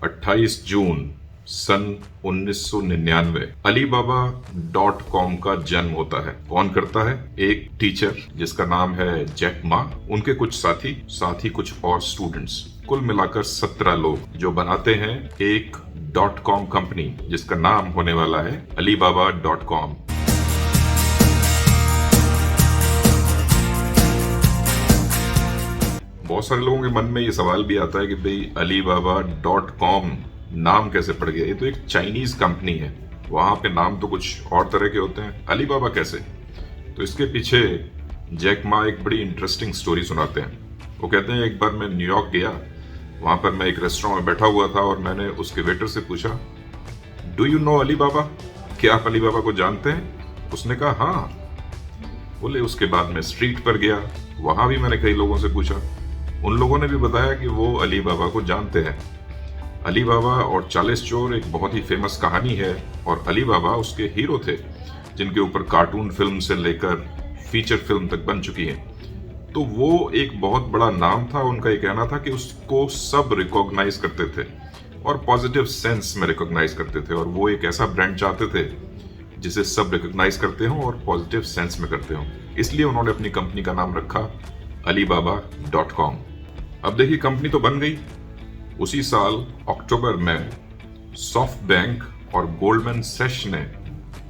28 जून सन 1999 Alibaba.com का जन्म होता है। कौन करता है? एक टीचर जिसका नाम है जैक मा, उनके कुछ साथी कुछ और स्टूडेंट्स, कुल मिलाकर 17 लोग जो बनाते हैं एक .com कंपनी जिसका नाम होने वाला है Alibaba.com। बहुत सारे लोगों के मन में ये सवाल भी आता है कि भाई Alibaba.com नाम कैसे पड़ गया? ये तो एक चाइनीज कंपनी है, वहां पे नाम तो कुछ और तरह के होते हैं, अलीबाबा कैसे? तो इसके पीछे जैक मा एक बड़ी इंटरेस्टिंग स्टोरी सुनाते हैं। वो कहते हैं एक बार मैं न्यूयॉर्क गया, वहां पर मैं एक रेस्टोरेंट में बैठा हुआ था और मैंने उसके वेटर से पूछा, डू यू नो अलीबाबा? क्या आप अलीबाबा को जानते हैं? उसने कहा हाँ। बोले उसके बाद मैं स्ट्रीट पर गया, वहां भी मैंने कई लोगों से पूछा, उन लोगों ने भी बताया कि वो अलीबाबा को जानते हैं। अलीबाबा और 40 चोर एक बहुत ही फेमस कहानी है और अलीबाबा उसके हीरो थे जिनके ऊपर कार्टून फिल्म से लेकर फीचर फिल्म तक बन चुकी है। तो वो एक बहुत बड़ा नाम था। उनका ये कहना था कि उसको सब रिकॉग्नाइज करते थे और पॉजिटिव सेंस में रिकॉग्नाइज करते थे, और वो एक ऐसा ब्रांड चाहते थे जिसे सब रिकॉग्नाइज करते हो और पॉजिटिव सेंस में करते हो। इसलिए उन्होंने अपनी कंपनी का नाम रखा Alibaba.com। अब देखिए कंपनी तो बन गई। उसी साल अक्टूबर में सॉफ्ट बैंक और गोल्डमैन सैच ने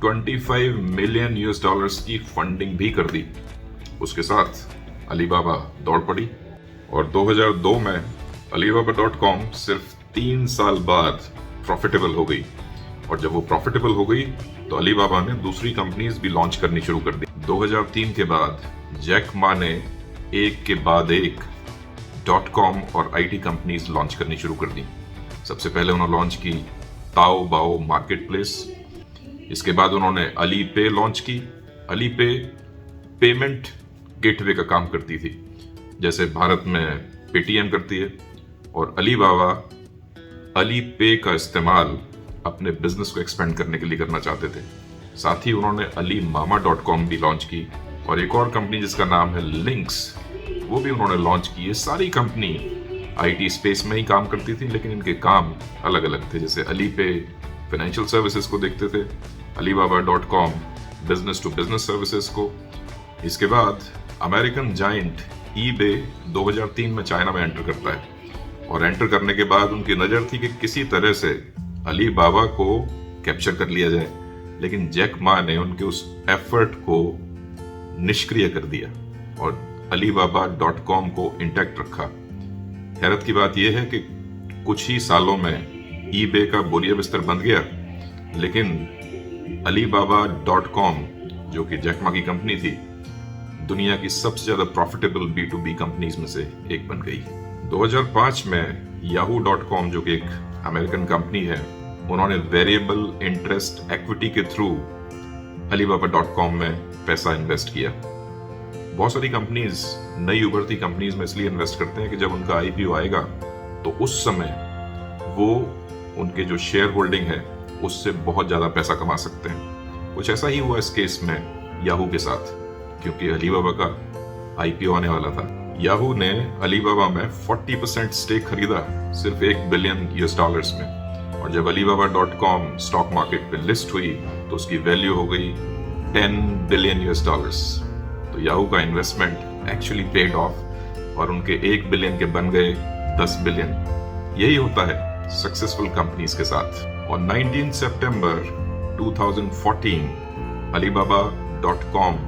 25 मिलियन US डॉलर्स की फंडिंग भी कर दी। उसके साथ अलीबाबा दौड़ पड़ी और 2002 में Alibaba.com सिर्फ 3 साल बाद प्रॉफिटेबल हो गई। और जब वो प्रॉफिटेबल हो गई तो अलीबाबा ने दूसरी कंपनीज भी लॉन्च करनी शुरू कर दी। 2003 के बाद जैक मा ने एक के बाद एक .com और IT कंपनीज लॉन्च करनी शुरू कर दी। सबसे पहले उन्होंने लॉन्च की ताओ बाओ मार्केट प्लेस। इसके बाद उन्होंने अली पे लॉन्च की। अली पे पेमेंट गेटवे का काम करती थी, जैसे भारत में पेटीएम करती है। और अलीबाबा अली पे का इस्तेमाल अपने बिजनेस को एक्सपेंड करने के लिए करना चाहते थे। साथ ही उन्होंने Alimaama.com भी लॉन्च की और एक और कंपनी जिसका नाम है लिंक्स, वो भी उन्होंने लॉन्च की। ये सारी कंपनी IT स्पेस में ही काम करती थी, लेकिन इनके काम अलग अलग थे। जैसे अली पे फाइनेंशियल सर्विसेज को देखते थे, Alibaba.com business to business services को। इसके बाद अमेरिकन जायंट eBay 2003 में चाइना में एंटर करता है और एंटर करने के बाद उनकी नजर थी कि किसी तरह से अलीबाबा को कैप्चर कर लिया जाए, लेकिन जैक मा ने उनके उस एफर्ट को निष्क्रिय कर दिया और Alibaba.com को इंटैक्ट रखा। हैरत की बात यह है कि कुछ ही सालों में eBay का बोरिया बिस्तर बंद गया, लेकिन Alibaba.com जो कि जैक मा की कंपनी थी, दुनिया की सबसे ज्यादा प्रॉफिटेबल B2B कंपनीज में से एक बन गई। 2005 में Yahoo.com जो कि एक अमेरिकन कंपनी है, उन्होंने वेरिएबल इंटरेस्ट इक्विटी के थ्रू Alibaba.com में पैसा इन्वेस्ट किया। बहुत सारी कंपनीज नई उभरती कंपनीज में इसलिए इन्वेस्ट करते हैं कि जब उनका IPO आएगा तो उस समय वो उनके जो शेयर होल्डिंग है उससे बहुत ज्यादा पैसा कमा सकते हैं। कुछ ऐसा ही हुआ इस केस में याहू के साथ, क्योंकि अलीबाबा का IPO आने वाला था। याहू ने अलीबाबा में 40% स्टेक खरीदा सिर्फ $1 बिलियन में, और जब Alibaba.com स्टॉक मार्केट पे लिस्ट हुई तो उसकी वैल्यू हो गई $10 बिलियन। तो याहू का इन्वेस्टमेंट एक्चुअली पेड ऑफ और उनके 1 बिलियन के बन गए 10 बिलियन। यही होता है सक्सेसफुल कंपनीज के साथ। और 19 सितंबर 2014 Alibaba.com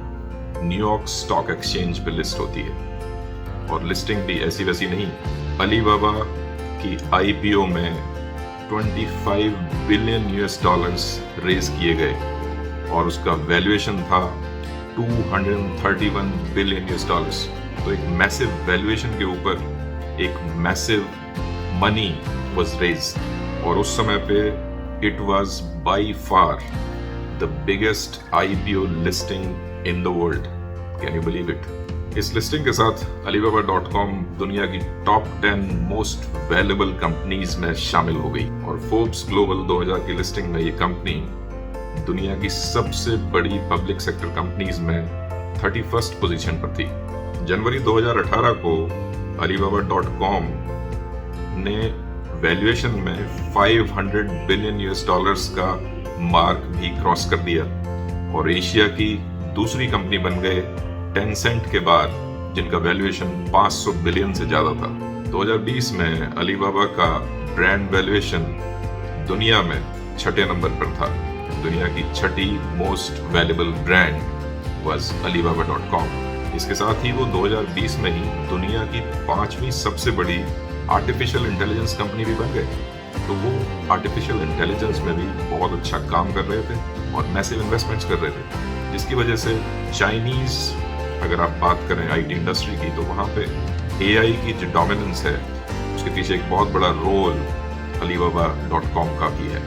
न्यूयॉर्क स्टॉक एक्सचेंज पे लिस्ट होती है और लिस्टिंग भी ऐसी वैसी नहीं। अलीबाबा की IPO में 25 बिलियन US रेज किए गए और उसका वैल्यूएशन था 231 बिलियन US। तो एक मैसिव वैल्यूएशन के ऊपर एक मैसिव मनी वाज रेज्ड, और उस समय पे it was by far the biggest IPO listing in the world. Can you believe it? इस लिस्टिंग के साथ Alibaba.com दुनिया की टॉप 10 मोस्ट वैल्यूएबल कंपनीज में शामिल हो गई और फोर्ब्स ग्लोबल 2000 की लिस्टिंग में ये कंपनी दुनिया की सबसे बड़ी पब्लिक सेक्टर कंपनीज में 31st पोजीशन पर थी। जनवरी 2018 को Alibaba.com ने वैल्यूएशन में 500 बिलियन यूएस डॉलर्स का मार्क भी क्रॉस कर दिया और एशिया की दूसरी कंपनी बन गए टेंसेंट के बाद, जिनका वैल्यूएशन 500 बिलियन से ज्यादा था। 2020 में अलीबाबा का ब्रांड वैल्यूएशन दुनिया में 6ठे नंबर पर था। दुनिया की 6ठी most valuable brand was alibaba.com। इसके साथ ही वो 2020 में ही दुनिया की 5वीं सबसे बड़ी आर्टिफिशियल इंटेलिजेंस कंपनी भी बन गए। तो वो आर्टिफिशियल इंटेलिजेंस में भी बहुत अच्छा काम कर रहे थे और मैसिव इन्वेस्टमेंट्स कर रहे थे, जिसकी वजह से चाइनीज, अगर आप बात करें आईटी इंडस्ट्री की, तो वहाँ पे एआई की जो डोमिनेंस है उसके पीछे एक बहुत बड़ा रोल alibaba.com का भी है।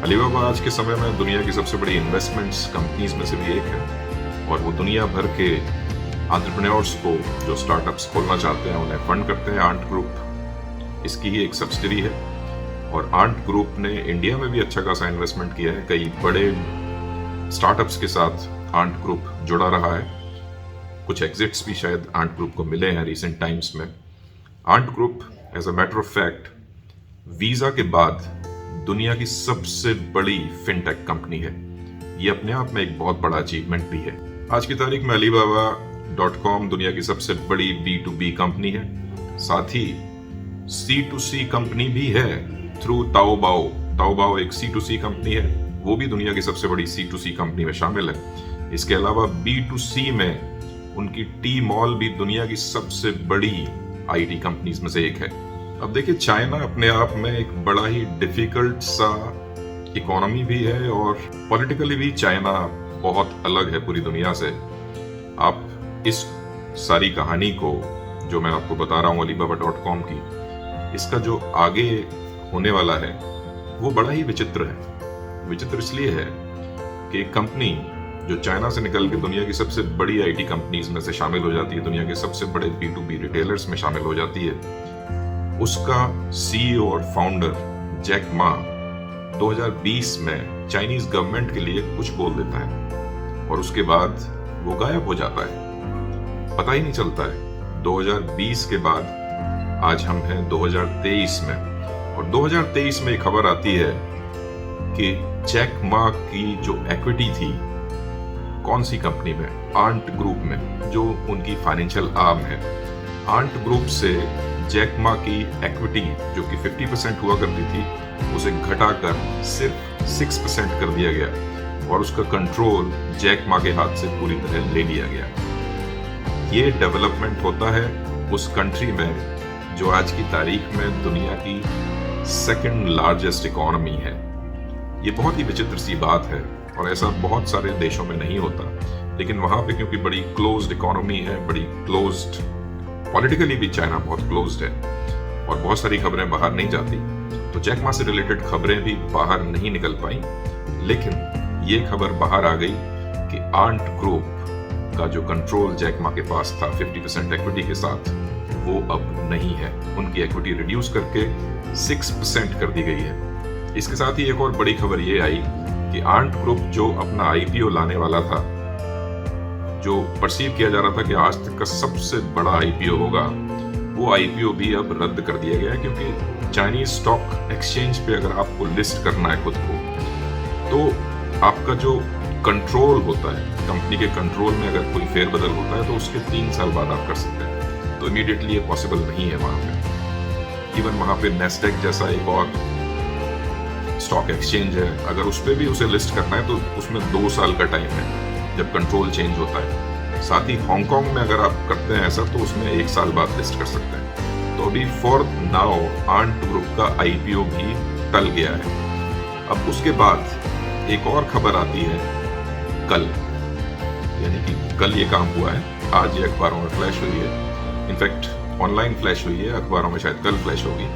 अलीबाबा आज के समय में दुनिया की सबसे बड़ी इन्वेस्टमेंट्स कंपनीज में से भी एक है और वो दुनिया भर के एंटरप्रेन्योर्स को जो स्टार्टअप्स खोलना चाहते हैं उन्हें फंड करते हैं। आंट ग्रुप इसकी ही एक सब्सिडरी है और आंट ग्रुप ने इंडिया में भी अच्छा खासा इन्वेस्टमेंट किया है। कई बड़े स्टार्टअप्स के साथ आंट ग्रुप जुड़ा रहा है। कुछ एग्जिट्स भी शायद आंट ग्रुप को मिले हैं रिसेंट टाइम्स में। Ant group as a matter of fact visa के बाद दुनिया की सबसे बड़ी फिनटेक कंपनी है। ये अपने आप में एक बहुत बड़ा अचीवमेंट भी है। आज की तारीख में alibaba.com दुनिया की सबसे बड़ी B2B कंपनी है। साथ ही C2C कंपनी भी है थ्रू ताओबाओ। ताओबाओ एक C2C कंपनी है, वो भी दुनिया की सबसे बड़ी C2C कंपनी में शामिल है। इसके अलावा B2C में उनकी टी मॉल भी दुनिया की सबसे बड़ी आईटी कंपनीज में से एक है। अब देखिए, चाइना अपने आप में एक बड़ा ही डिफिकल्ट सा इकोनॉमी भी है और पॉलिटिकली भी चाइना बहुत अलग है पूरी दुनिया से। आप इस सारी कहानी को जो मैं आपको बता रहा हूँ alibaba.com की, इसका जो आगे होने वाला है वो बड़ा ही विचित्र है। विचित्र इसलिए है कि कंपनी जो चाइना से निकल के दुनिया की सबसे बड़ी आईटी कंपनीज में से शामिल हो जाती है, दुनिया के सबसे बड़े B2B रिटेलर्स में शामिल हो जाती है, उसका सीईओ और फाउंडर जैक मा 2020 में चाइनीज गवर्नमेंट के लिए कुछ बोल देता है और उसके बाद वो गायब हो जाता है, पता ही नहीं चलता है। 2020 के बाद आज हम हैं 2023 में और 2023 में एक खबर आती है कि जैक मा की जो इक्विटी थी, कौन सी कंपनी में, आंट ग्रुप में, जो उनकी फाइनेंशियल आर्म है। आंट ग्रुप से जैक मा की इक्विटी जो कि 50% हुआ करती थी, उसे घटाकर सिर्फ 6% कर दिया गया और उसका कंट्रोल जैक मा के हाथ से पूरी तरह ले लिया गया। ये डेवलपमेंट होता है उस कंट्री में जो आज की तारीख में दुनिया की सेकंड लार्जेस्ट इकोनॉमी है। ये बहुत ही विचित्र सी बात है और ऐसा बहुत सारे देशों में नहीं होता, लेकिन वहां पे क्योंकि बड़ी क्लोज्ड इकोनॉमी है, बड़ी क्लोज्ड, पॉलिटिकली भी चाइना बहुत क्लोज्ड है और बहुत सारी खबरें बाहर नहीं जाती, तो जैक मा से रिलेटेड खबरें भी बाहर नहीं निकल पाई। लेकिन ये खबर बाहर आ गई कि आंट ग्रुप का जो कंट्रोल जैक मा के पास था 50% इक्विटी के साथ, वो अब नहीं है। उनकी इक्विटी रिड्यूस करके 6% कर दी गई है। इसके साथ ही एक और बड़ी खबर ये आई कि आंट ग्रुप जो अपना आईपीओ लाने वाला था, जो परसीव किया जा रहा था कि आज तक का सबसे बड़ा आईपीओ होगा, वो आईपीओ भी अब रद्द कर दिया गया है। क्योंकि चाइनीज स्टॉक एक्सचेंज पे अगर आपको लिस्ट करना है खुद को, तो आपका जो कंट्रोल होता है, कंपनी के कंट्रोल में अगर कोई फेरबदल होता है तो उसके 3 साल बाद आप कर सकते हैं। तो इमीडिएटली ये पॉसिबल नहीं है वहां पे। इवन वहां पे नेस्डेक जैसा एक और स्टॉक एक्सचेंज है, अगर उस पर भी उसे लिस्ट करना है तो उसमें 2 साल का टाइम है जब कंट्रोल चेंज होता है। साथ ही हांगकांग में अगर आप करते हैं ऐसा तो उसमें 1 साल बाद लिस्ट कर सकते हैं। तो अभी फॉर नाउ आंट ग्रुप का आईपीओ भी टल गया है। अब उसके बाद एक और खबर आती है कल, यानी कि कल ये काम हुआ है, आज ये अखबारों में फ्लैश हुई है, इनफैक्ट ऑनलाइन फ्लैश हुई है, अखबारों में शायद कल फ्लैश होगी।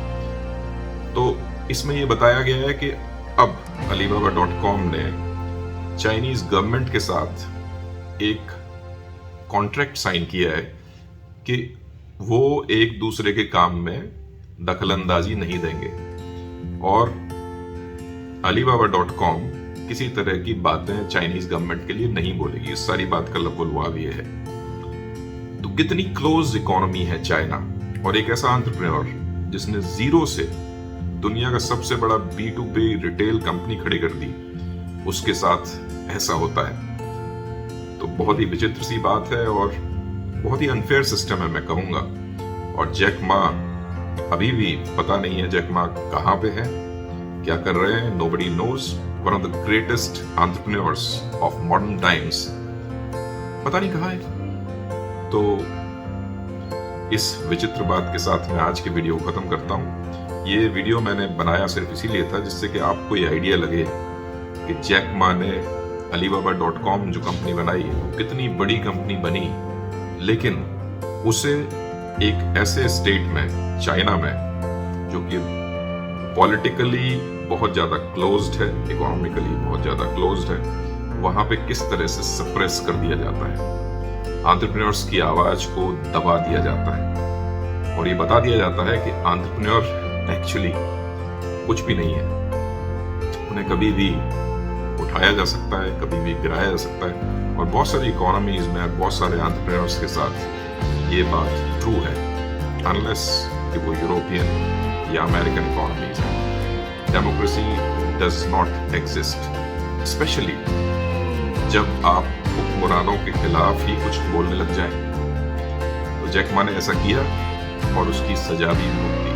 तो इसमें ये बताया गया है कि अब alibaba.com ने चाइनीज गवर्नमेंट के साथ एक कॉन्ट्रैक्ट साइन किया है कि वो एक दूसरे के काम में दखलंदाजी नहीं देंगे और alibaba.com किसी तरह की बातें चाइनीज गवर्नमेंट के लिए नहीं बोलेगी। इस सारी बात का लबुलवाब ये है। तो कितनी क्लोज इकोनॉमी है चाइना, और एक ऐसा एंटरप्रेन्योर जिसने जीरो से दुनिया का सबसे बड़ा B2B रिटेल कंपनी खड़ी कर दी, उसके साथ ऐसा होता है। तो बहुत ही विचित्र सी बात है और बहुत ही अनफेयर सिस्टम है, मैं कहूंगा। और जैक मा अभी भी पता नहीं है जैक मा कहाँ पे है, क्या कर रहे हैं, nobody knows। one of the greatest entrepreneurs of modern times, पता नहीं कहाँ है। तो इस विचित्र बात के साथ मैं आज के वीडियो को खत्म करता हूँ। ये वीडियो मैंने बनाया सिर्फ इसीलिए था जिससे कि आपको ये आइडिया लगे कि जैक मा ने Alibaba.com जो कंपनी बनाई वो कितनी बड़ी कंपनी बनी, लेकिन उसे एक ऐसे स्टेट में, चाइना में, जो कि पॉलिटिकली बहुत ज्यादा क्लोज्ड है, इकोनॉमिकली बहुत ज्यादा क्लोज्ड है, वहां पे किस तरह से सप्रेस कर दिया जाता है, एंटरप्रेन्योर्स की आवाज को दबा दिया जाता है और ये बता दिया जाता है कि एंटरप्रेन्योर एक्चुअली कुछ भी नहीं है, उन्हें कभी भी उठाया जा सकता है, कभी भी गिराया जा सकता है। और बहुत सारी इकोनॉमीज में, बहुत सारे एंटरप्रेन्योर्स के साथ ये बात ट्रू है, अनलेस कि वो यूरोपियन या अमेरिकन इकोनॉमीज है। Democracy does not exist, specially जब आप हुक्मरानों के खिलाफ ही कुछ बोलने लग जाएं। तो जैक मा ने ऐसा किया और उसकी सजा भी भुगती।